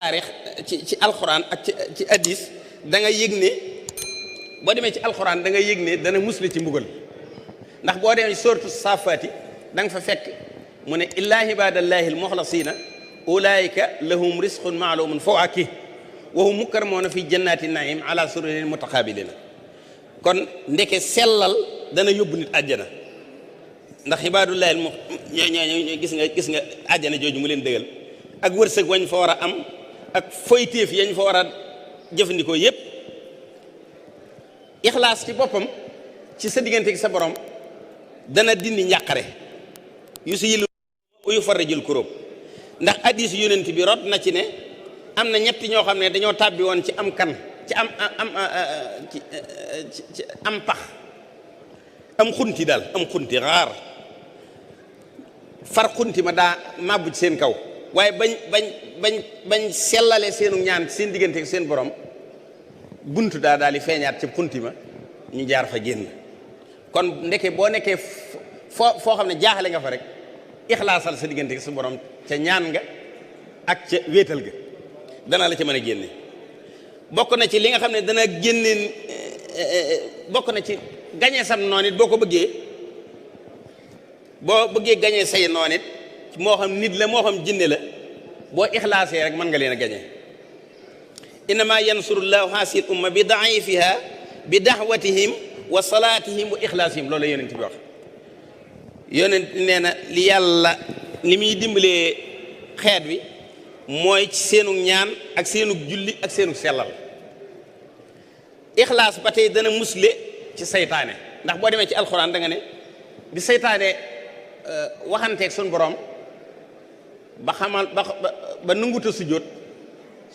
taarix ci alxuraan ak ci hadis da nga yëg ne boo demee ci alxuraan da nga yëg ne dana musle ci mbugal ndax boo demee sortu saafaati da nga fa fekk mu ne illaa ibadallahi almuxlasina ulaika lahum risqun maalumun fawaakih wa hum mukarramuuna fi jannati naim ala sururin mutaqabilina kon ndeke sellal dana yóbbu nit àjjana ndax ibaadullahi ñoo gis nga àjjana jooju mu leen dëgal ak wërsëg wañ fa war a am ak foyteef yañ fa war a jëfandikoo yépp ixlaas ci boppam ci sa diggante ak sa borom dana dindi njàqare yu si yilu yu farajul kuróob ndax hadiis yonent bi rot na ci ne am na ñetti ñoo xam ne dañoo tàbbi woon ci am kan ci am pax am xunti daal am xunti xaar far xunti ma daa màbbu ci seen kaw waaye bañ sellale seenu ñaan seen diggante ak seen borom buntu daal di feeñaat ci xunti ma ñu jaar fa génn kon ndeke boo nekkee foo xam ne jaaxale nga fa rek ixlaasal sa diggante ak sa borom ca ñaan nga ak ca wéetal ga dana la ca mën a génne bokk na ci li nga xam ne dana génneen bokk na ci gañee sam noon it boo ko bëggee gañee say noon it moo xam nit la moo xam jinne la boo ixlaasee rek mën nga leen a gañee innama yansurullahu hasil umma bi daifiha bi dahwatihim wa salatihim wa ixlaasihim loolu la yonent bi wax yonent nee na li yàlla li muy dimbalee xeet wi mooy ci seenu ñaan ak seenu julli ak seenu sellal ixlaas ba tey dana musle ci saytaane ndax boo demee ci alxuraan da nga ne bi saytaane waxanteeg suñ borom ba xamal ba nunguta sujjóot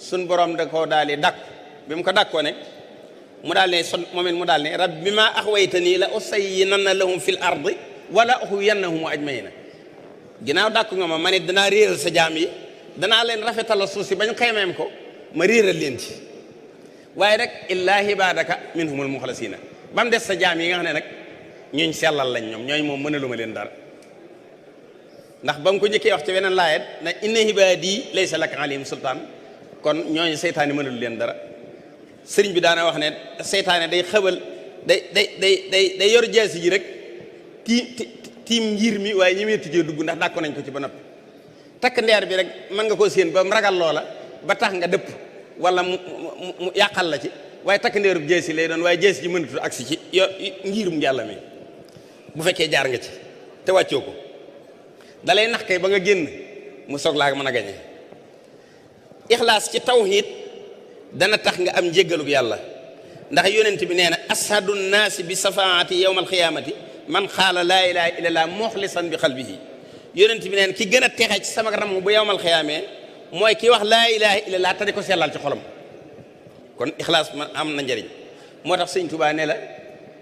suñ borom da ko daal di dàkku bi mu ko dàkkoo ne mu daal ne son moom it mu daal ne rabbi bima axwaytanii la usayyinanna lahum fil ardi wala uxwiyannahum ajmaina ginnaaw dàkku nga ma it danaa réeral sa jaam yi danaa leen rafetal suuf si bañ xeemeem ko ma réeral leen ci waaye rek illaa ibadaka minhumul muxlasina ba mu des sa jaam yi nga xam ne nag ñooñ sellal lañ ñoom ñooñ moom mënaluma leen dara ndax ba mu ko njëkkee wax ci weneen laayet na inna ibaadi laysa laka alayhim sultaan kon ñooñu seytaane mënalu leen dara sëriñ bi daana wax ne seytaane day xëbal day yor jaasi ji rek tiim njiir mi waaye ñi mee tujjee dugg ndax dàkko nañ ko ci ba noppi takk ndeer bi rek mën nga koo séen ba mu ragal loola ba tax nga dëpp wala mu yàqal la ci waaye takk ndeerub jaasi lay doon waaye jaasi ji mënatul agsi ci njiirum yàlla mi bu fekkee jaar nga ci te wàccoo ko dalay nax kay ba nga génn mu soog laa mën a gañe ixlaas ci tawhid dana tax nga am njéggalug yàlla ndax yonent bi nee na ashadu nnaasi bi safaati yawma alxiyaamati man xaala laa ilaha illallah muxlisan bi xalbihi yonent bi nee na ki gën a texe ci sama ram bu yawmal xiyaamee mooy ki wax laa ilaha illallah te di ko sellal ci xolam kon ixlaas man am na njëriñ moo tax sëñ Tuubaa ne la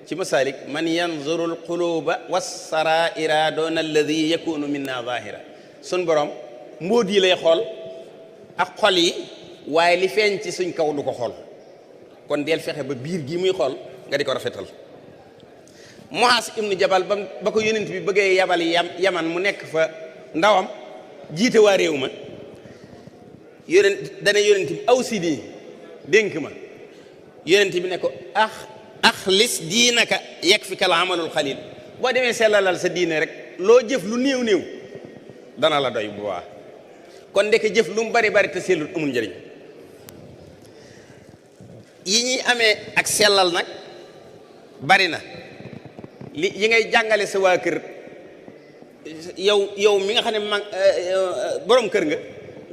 ci masaalik man yanzuru alquluba wassaraira doona alladi yakunu minna zahira sun borom mbóot yi lay xool ak xol yi waaye li feeñ ci suñ kaw du ko xool kon del fexe ba biir gi muy xool nga di ko rafetal Muaas ibnu Jabal ba ko yonent bi bëggee yabal yaman mu nekk fa ndawam jiite waa réew ma dana yonent bi aw si nii dénk ma yonent bi ne ko axlis diinaka yakfika al amalul xalil boo demee sellalal sa diine rek loo jëf lu néew dana la doy bu baax kon ndeke jëf lu mu bari te sellul amul njëriñ yi ñuy amee ak sellal nag bari na yi ngay jàngale sa waa kër yow mi nga xam ne borom kër nga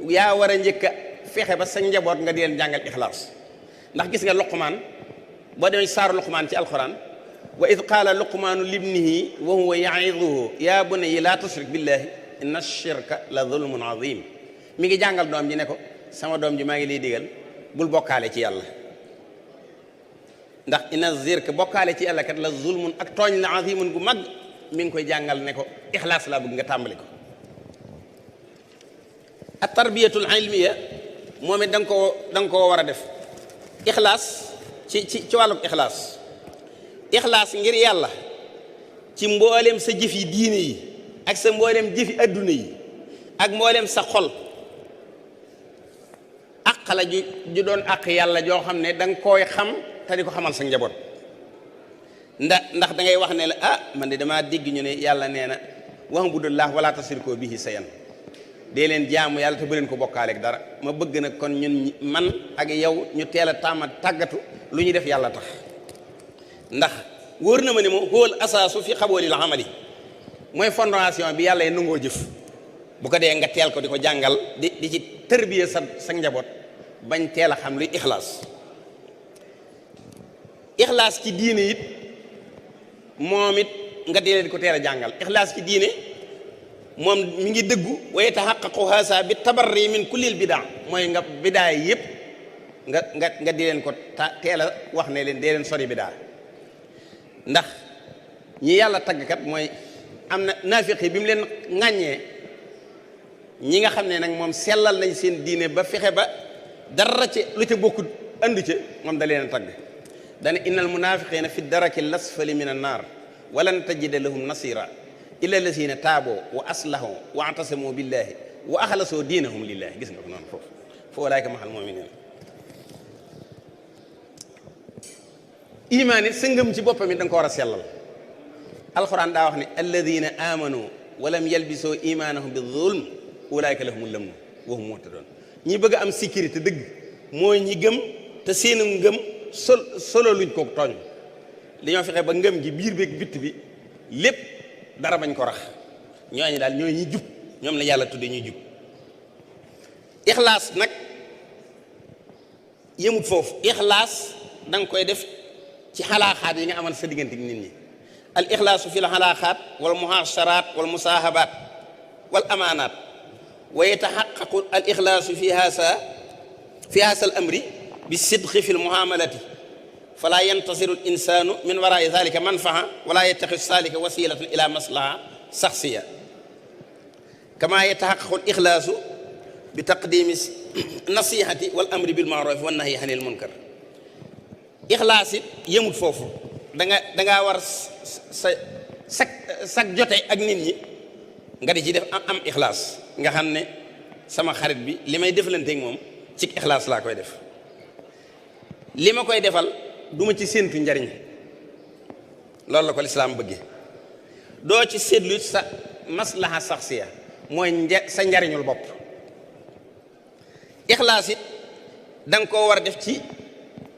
yaa war a njëkk a fexe ba sa njaboot nga di leen jàngal ixlaas ndax gis nga Luqmaan boo demee saaru Luqmaan ci alquran wa id qaala luqmaanu libnihi wa huwa ya'iduhu yaa bunayya laa tushrik billahi inna shirka la zulmun azim mi ngi jàngal doom ji ne ko sama doom ji maa ngi lay digal bul bokkaale ci yàlla ndax inna zirka bokkaale ci yàlla kat la zulmun ak tooñ la azimun gu mag mi ngi koy jàngal ne ko ixlaas laa bëgg nga tàmbali ko at tarbiyatul ilmiya moom it da nga koo war a def ixlaas ci wàlluk ixlaas ngir yàlla ci mboolem sa jëf yi diine yi ak sa mboolem jëfi adduna yi ak mboolem sa xol la ju doon àq yàlla joo xam ne da nga koy xam te di ko xamal sa njaboot ndax da ngay wax ne la man de damaa dégg ñu ne yàlla nee na wa'budullaah wala tusriku bihi shay'an dee leen jaamu yàlla te bu leen ko bokkaaleeg dara ma bëgg nag kon ñun man ak yow ñu teel a tàggatu lu ñu def yàlla tax ndax wóor na ma ne moom huwal asaasu fi qaboolil amali mooy fondation bi yàlla nangoo jëf bu ko dee nga teel ko di ko jàngal di ci tërbiye sa njaboot bañ teel a xam luy ixlaas ci diine it moom it nga dee di ko teel a jàngal ixlaas ci diine moom mi ngi dëggu wa yatahaqqaqu haasa bi tabarri min kullil bidaa mooy nga bidaa yëpp nga di leen ko teel a wax ne leen dee leen sori bidaa ndax ñi yàlla taggkat mooy am na naafiq yi bi mu leen ŋàññee ñi nga xam ne nag moom sellal nañ seen diine ba fexe ba dara ci lu ca bokkut andu ca moom da leen a tagg dana innal munafiqina fi daraki lasfali min an naar walan tajida lahum nasira illa allazina taaboo wa aslahu wa atasamu billahi wa axlasoo diinahum lillahi gis nga ko noonu foofu fa ulaayka mahal mu'minin imaan it sa ngëm ci boppam it da nga ko war a sellal alquran daa wax ne alladina amanu walam yalbisoo imaanahum bi zulm ulaayka lahumul lamnu wa hum muhtadoon ñi bëgg a am sécurité dëgg mooy ñi gëm te seen ngëm solo luñ ko tooñ li ñoo fexe ba ngëm gi biir beeg bitt bi lépp dara bañ ko rax ñooñu daal ñooy ñi jub ñoom la yàlla tudde ñuy jub ixlaas nag yëmut foofu ixlaas da nga koy def ci xalaaxaat yi nga amal sa diggante ak nit ñi al ixlaasu fi l xalaaxaat wal muhaasharaat wal musaahabaat wal amaanaat wa yataxaqaqu al ixlaasu fi haasa al amri bi sidqi fi l muaamalati fala yantasiru l insanu min waraai dalika manfaa wala yattaxis dalika wasilatan ila maslaha saxsiya kama yataxaqaqu l ixlaasu bi taqdimi nasihati wal amri bil maaruf wan nahyi anil munkar ixlaas it yëmut foofu dangaa war sa jote ak nit ñi nga di ci def am ixlaas nga xam ne sama xarit bi li may deflanteeg moom ci ixlaas laa koy def li ma koy defal duma ci séentu njariñ loolu la ko lislaam bëggee doo ci seetlu sa maslaha saxsiya mooy sa njariñul bopp ixlaas it da nga koo war a def ci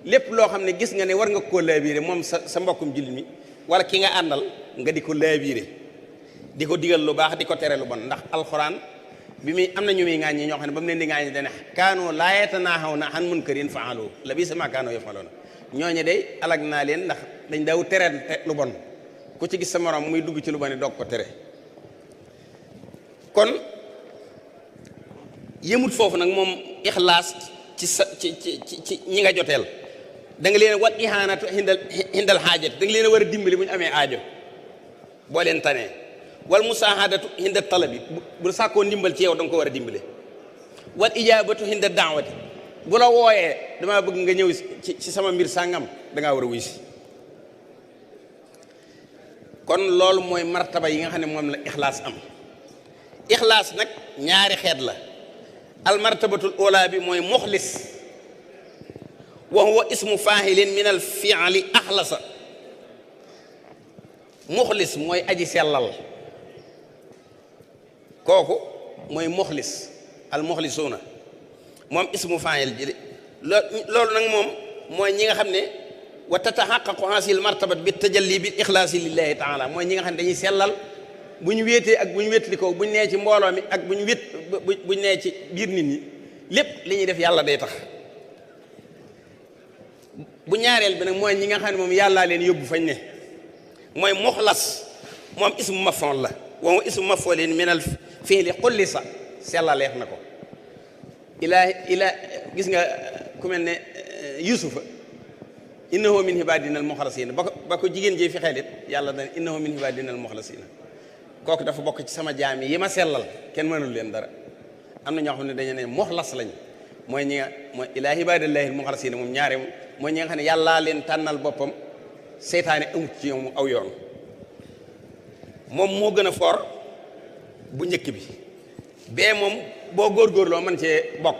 lépp loo xam ne gis nga ne war nga koo laabiire moom sa mbokkum jullit mi wala ki nga àndal nga di ko laabiire di ko digal lu baax di ko tere lu bon ndax alxuraan bi muy am na ñu muy ŋaaññi ñoo xam ne ba mu leen di ŋaaññi dane kaanoo laa yatanaahawna an munkarin fa'aluuhu labiisa maa kaanoo yaf'aluun ñooñu day alag naa leen ndax dañ daw tere lu bon ku ci gis sa morom muy dugg ci lu bon doog ko tere kon yëmut foofu nag moom ixlaas ci ñi nga joteel da nga leen wal ihaanatu hindal xaajat da nga leen a war a dimbali bu ñu amee aajo boo leen tanee wal musaahadatu hinda talabi bu sàkkoo ndimbal ci yow da nga ko war a dimbale wal ijaabatu hinda daawati bu la wooyee damaa bëgg nga ñëw ci sama mbir sàngam da ngaa war a wuy si kon loolu mooy martaba yi nga xam ne moom la ixlaas am ixlaas nag ñaari xeet la al martabatul ula bi mooy muxlis wa huwa ismu faahilin min al fi'li axlasa muxlis mooy aji sellal kooku mooy muxlis al muxlisuuna moom ismu faa'il ji loolu nag moom mooy ñi nga xam ne wa tataxaqaqu hasil martabat bi tajalli bi ixlaasi lillahi taala mooy ñi nga xam ne dañuy sellal bu ñu wéetee ak bu ñu wéetlikoo bu ñu nee ci mbooloo mi ak bu ñu bu ñu nee ci biir nit ñi lépp li ñuy def yàlla day tax bu ñaareel bi nag mooy ñi nga xam ne moom yàllaa leen yóbbu fañ ne mooy muxlas moom ismu mafoon la wa ismu mafoolin min al fi'li xullisa sellaleef na ko ilaa gis nga ku mel ne yusufa innahu min ibadina al muxlasina ba ko jigéen jee fi xelit yàlla dana innahu min ibadina al muxlasina kooku dafa bokk ci sama jaam yi ma sellal kenn mënul leen dara am na ñoo xam ne dañu ne muxlas lañ mooy ñi nga mooy ilaa ibadillahi al muxlasina moom ñaare mooy ñi nga xam ne yàllaa leen tànnal boppam seytaane amut ci yow aw yoon moom moo gën a for bu njëkk bi bee moom boo góorgóorloo man cee bokk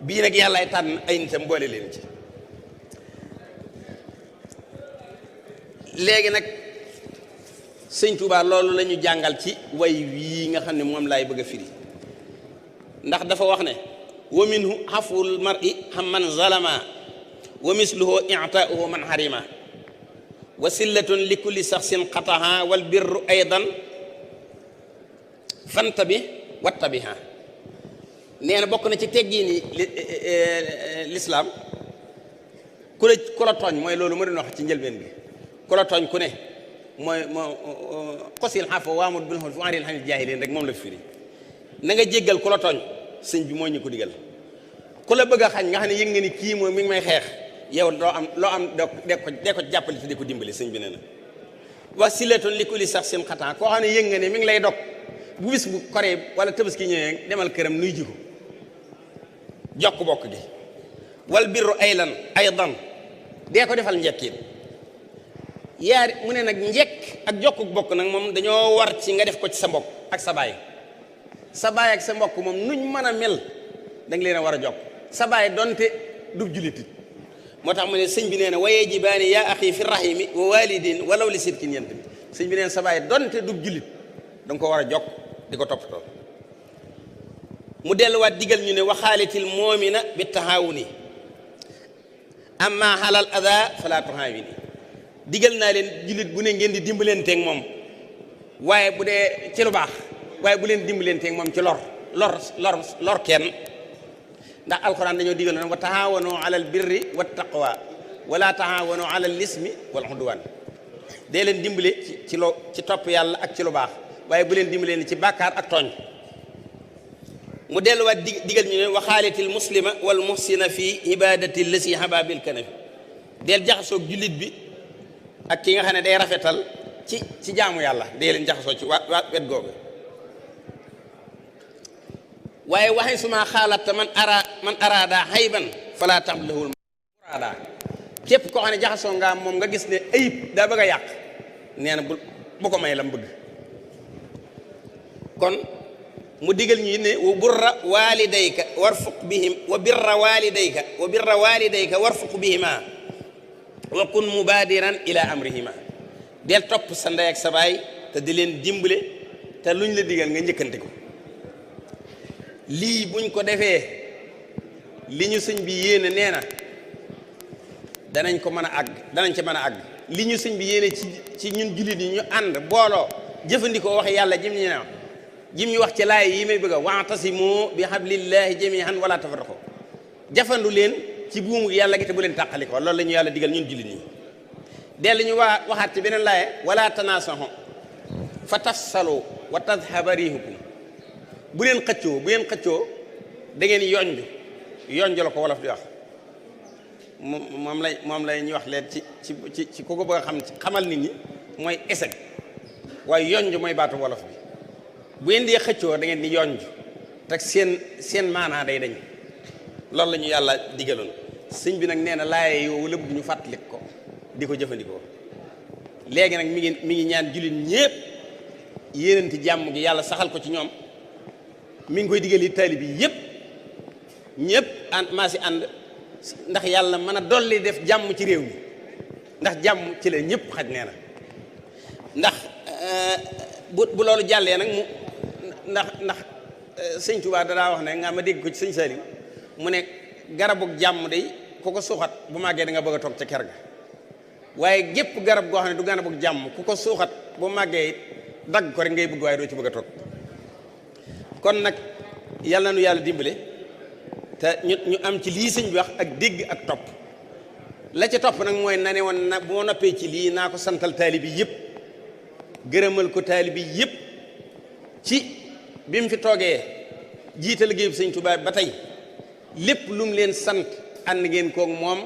bii nag yàllaay tànn ay nitam boole leen ci. léegi nag sëñ Tuubaa loolu la ñu jàngal ci way wii nga xam ne moom laay bëgg a firi ndax dafa wax ne wa minhu xaful mar'i man zalama wa misluhu i'taa'uhu man harima wa sillatun li kulli shaxsin qataha wal birru aydan fantabi wattabiha. nee na bokk na ci teggiini lislaam ku la tooñ mooy loolu ma doon wax ci njëlbeen bi ku la tooñ ku ne mooy xosil xaafo waamut bil urfi wa'rid anil jaahiliin rek moom la firi na nga jéggal ku la tooñ sëñ bi moo ñu ko digal. ku la bëgg a xañ nga xam ne yëg nga ni kii mooy mi ngi may xeex yow loo am dee ko jàppale te di ko dimbali sëñ bi nee na wasilatun li kulli shaxsin xataa koo xam ne yëg nga ne mi ngi lay dog bu bis bu koree wala tabaski ñëwee demal këram nuy ji ko jokk bokk gi. wal birru aydan dee ko defal njekk it yaari mu ne nag njekk ak jokku bokk nag moom dañoo war ci nga def ko ci sa mbokk ak sa baay ak sa mbokk moom nuñ mën a mel da nga leen a war a jokk sa baay donte dub julitit moo tax mu ne sëñ bi nee na wayee jibaani yaa axi fi rahimi wa walidin walaw li sitkin yent bi sëñ bi nee na sa baay donte dub julit da nga ko war a jokk di ko toppatoo. mu delluwaat digal ñu ne waxaalitil moomina bi tahaawuni amma halal ada fala tuhaawini digal naa leen jullit bu ne ngeen di dimbalenteeg moom waaye bu dee ci lu baax waaye bu leen dimbalenteeg moom ci lor kenn ndax alquran dañoo digal na wa tahaawanu alal birri wa taqwa wala tahaawanu alal ismi wal udwan dee leen dimbale ci topp yàlla ak ci lu baax waaye bu leen dimbale ni ci bàkkaar ak tooñ. mu delluwaat digal ñu ne waxaalitil muslima wal muhsina fi ibadati lasi hababil kanafi del jaxasoog jullit bi ak ki nga xam ne day rafetal ci jaamu yàlla dee leen jaxasoo ci waa wet googu. waaye waxee suma xaalatta man araada xayban fala tablahul muraada képp koo xam ne jaxasoo nga moom nga gis ne ayib daa bëgg a yàq nee na bu ko may lam bëgg. kon mu digal ñu ne wa birra walidayka warfuq bihim wa birra walidayka warfuq bihima wa kun mubadiran ila amrihima del topp sa ndey ak sa baay te di leen dimbale te luñ la digal nga njëkkante ko. lii buñ ko defee li ñu sëñ bi yéene nee na danañ ci mën a àgg li ñu sëñ bi yéene ci ñun jullit yi ñu ànd booloo jëfandikoo wax yàlla jim ñu wax ci laay yi may bëgg a wa'tasimu bi hablillahi jami'an wala tafarraqu jafandu leen ci buumu yàlla gi te bu leen tàqali ko loolu la ñu yàlla digal ñun jullit ñi. dellu ñu waxaat ci beneen laaye wala tanasahu fa tafsalu wa tadhhaba rihukum bu leen xëccoo da ngeen yonj la ko wolof di wax moom lay ñuy wax leen ci ku ko bëgg a xamal nit ñi mooy échec waaye yonj mooy baatu wolof bi. bu ngeen di xëccoo da ngeen di yonj te seen maanaa day dañ loolu la ñu yàlla digaloon. sëñ bi nag nee na laaye yow lépp ñu fàttalik ko di ko jëfandikoo. léegi nag mi ngi ñaan jullit ñépp yéenanti jàmm gi yàlla saxal ko ci ñoom mi ngi koy digal yi taalib yi ñëpp maa si ànd ndax yàlla mën a dolli def jàmm ci réew mi ndax jàmm ci la ñëpp xaj nee na ndax bu loolu jàllee nag ndax sëñ Tuubaa danaa wax ne nga ma dégg ko ci sëñ Saliou mu ne garabug jàmm day ku ko suuxat bu màggee da nga bëgg a toog ca ker ga waaye gépp garab goo xam ne du garabug jàmm ku ko suuxat bu màggee it dagg ko rek ngay bëgg waaye doo ci bëgg a toog. kon nag yàlla na nu yàlla dimbale te ñu am ci lii sëñ bi wax ak dégg ak topp la ca topp nag mooy na ne woon na boo noppee ci lii naa ko santal taalibi yëpp gërëmal ko taalibi yëpp ci bi mu fi toogee jiite liggéey bi sëñ Tuubaa ba tey lépp lu mu leen sant ànd ngeen koog moom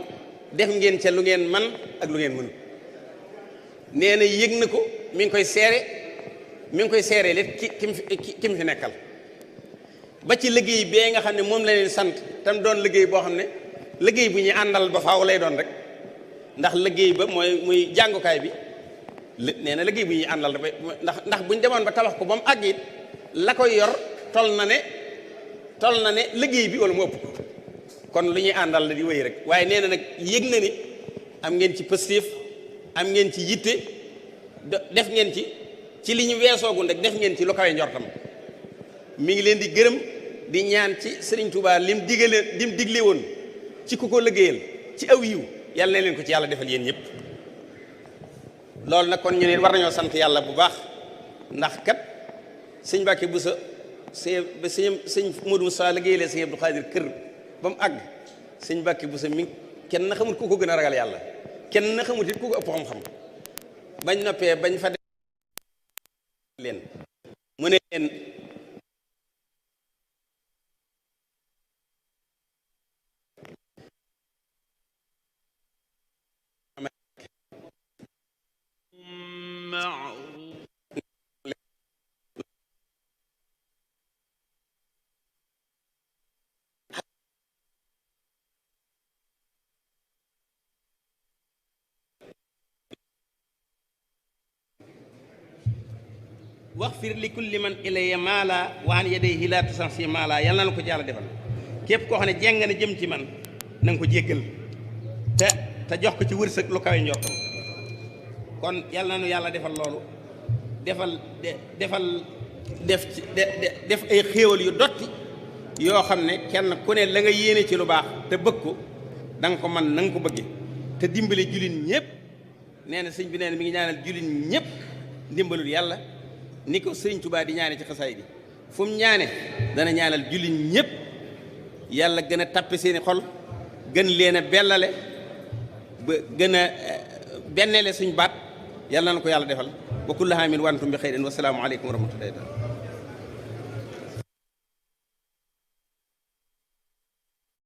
def ngeen ca lu ngeen man ak lu ngeen mënu nee na yëg na ko mi ngi koy seere lépp ki mu fi nekkal ba ci liggéey bee nga xam ne moom la leen sant tam doon liggéey boo xam ne liggéey bu ñuy àndal ba faaw lay doon rek ndax liggéey ba muy jàngukaay bi nee na liggéey bu ñuy àndal ndax buñ demoon ba tabax ko ba mu àgg it la koy yor tol na ne liggéey bi wala mu ëpp ko kon lu ñuy àndal la di wéy rek waaye nee na nag yëg na ni am ngeen ci positif am ngeen ci yitte def ngeen ci li ñu weesoogun rek def ngeen ci lu kawe njortam mi ngi leen di gërëm di ñaan ci Serigne Touba lim digle woon ci ku ko liggéeyal ci aw yiw yàlla na leen ko ci yàlla defal yéen ñëpp loolu nag kon ñu ne war nañoo sant yàlla bu baax ndax kat sëñ Mbàkke Buso sëñ Modou Moussa liggéeyalee sëñ Abdou Khadir kër ba mu àgg sëñ Mbàkke Buso mi kenn na xamut ku ko gën a ragal yàlla kenn na xamut it ku ko ëpp xam-xam bañ noppee bañ fa leen mu ne leen waxfir li kulli man ilayya maala wa an yadayhi la tusansi maala yàlla na ko ci yàlla defal képp koo xam ne jeng na jëm ci man na nga ko jéggal te jox ko ci wërsëg lu kawe njortam kon yàlla na nu yàlla defal loolu def ay xéewal yu dotti yoo xam ne kenn ku ne la nga yéene ci lu baax te bëgg ko da nga ko man na nga ko bëgge te dimbale jullit ñëpp nee na sëñ bi nee na mi ngi ñaanal jullit ñëpp ndimbalul yàlla ni ko sëriñ Tuubaa di ñaane ci xasaay bi fu mu ñaane dana ñaanal jullit ñëpp yàlla gën a tappe seeni xol gën leen a bellale ba gën a bennele suñ baat yàlla na ko yàlla defal wa kullu aamin wa antum bi xayrin wa salaamu aleykum wa rahmatullahi taala